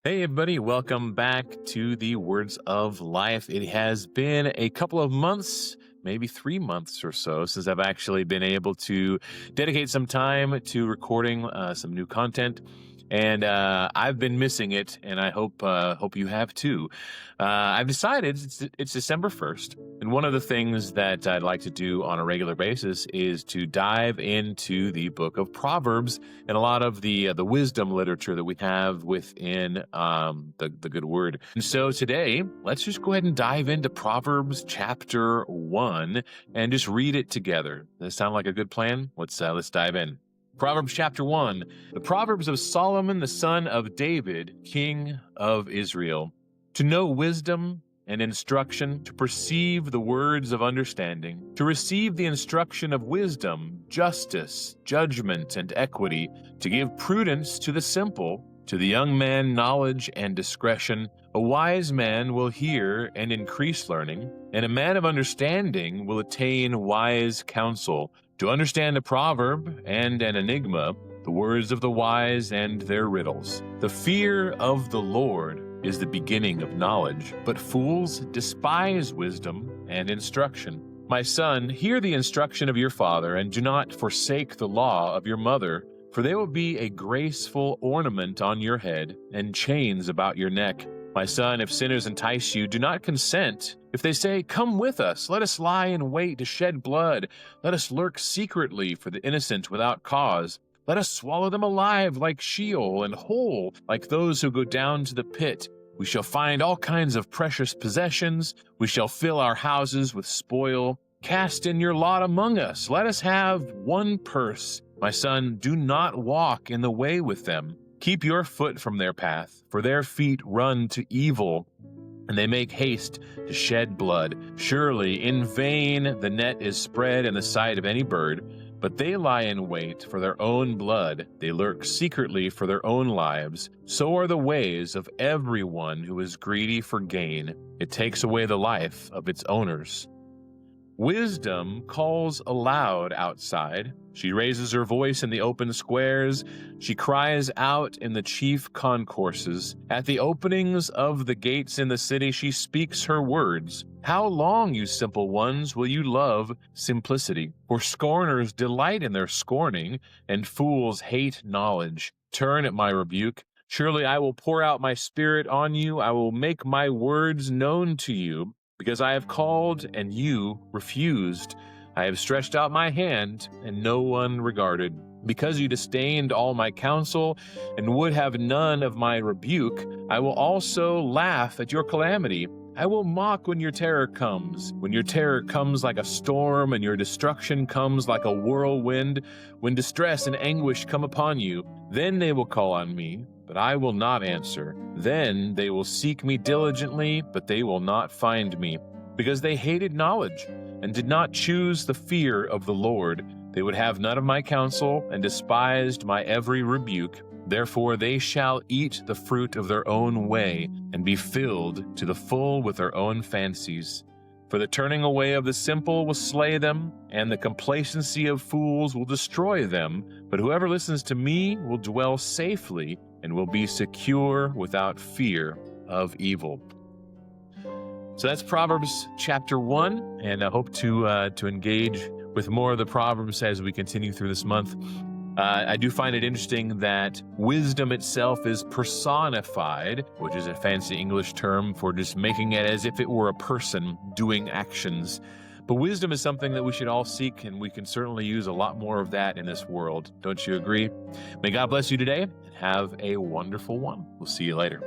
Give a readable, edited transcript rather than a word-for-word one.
Hey, everybody, welcome back to the Words of Life. It has been a couple of months, maybe 3 months or so, since I've actually been able to dedicate some time to recording some new content. And I've been missing it, and I hope you have too. I've decided it's December 1st, and one of the things that I'd like to do on a regular basis is to dive into the Book of Proverbs and a lot of the wisdom literature that we have within the good word. And so today, let's just go ahead and dive into Proverbs chapter 1 and just read it together. Does that sound like a good plan? Let's dive in. Proverbs chapter 1, the Proverbs of Solomon, the son of David, king of Israel. To know wisdom and instruction, to perceive the words of understanding, to receive the instruction of wisdom, justice, judgment, and equity, to give prudence to the simple, to the young man knowledge and discretion. A wise man will hear and increase learning, and a man of understanding will attain wise counsel. To understand a proverb and an enigma, the words of the wise and their riddles. The fear of the Lord is the beginning of knowledge, but fools despise wisdom and instruction. My son, hear the instruction of your father, and do not forsake the law of your mother, for they will be a graceful ornament on your head and chains about your neck. My son, if sinners entice you, do not consent. If they say, "Come with us, let us lie in wait to shed blood. Let us lurk secretly for the innocent without cause. Let us swallow them alive like Sheol and whole like those who go down to the pit. We shall find all kinds of precious possessions. We shall fill our houses with spoil. Cast in your lot among us. Let us have one purse. My son, do not walk in the way with them. Keep your foot from their path, for their feet run to evil, and they make haste to shed blood. Surely in vain the net is spread in the sight of any bird, but they lie in wait for their own blood. They lurk secretly for their own lives. So are the ways of everyone who is greedy for gain. It takes away the life of its owners. Wisdom calls aloud outside. She raises her voice in the open squares. She cries out in the chief concourses. At the openings of the gates in the city, she speaks her words. How long, you simple ones, will you love simplicity? For scorners delight in their scorning, and fools hate knowledge. Turn at my rebuke. Surely I will pour out my spirit on you. I will make my words known to you. Because I have called and you refused. I have stretched out my hand and no one regarded. Because you disdained all my counsel and would have none of my rebuke, I will also laugh at your calamity. I will mock when your terror comes. When your terror comes like a storm and your destruction comes like a whirlwind, when distress and anguish come upon you, then they will call on me, but I will not answer. Then they will seek me diligently, but they will not find me. Because they hated knowledge and did not choose the fear of the Lord, they would have none of my counsel and despised my every rebuke. Therefore they shall eat the fruit of their own way and be filled to the full with their own fancies. For the turning away of the simple will slay them, and the complacency of fools will destroy them. But whoever listens to me will dwell safely and will be secure without fear of evil. So that's Proverbs chapter 1, and I hope to engage with more of the Proverbs as we continue through this month. I do find it interesting that wisdom itself is personified, which is a fancy English term for just making it as if it were a person doing actions. But wisdom is something that we should all seek, and we can certainly use a lot more of that in this world. Don't you agree? May God bless you today, and have a wonderful one. We'll see you later.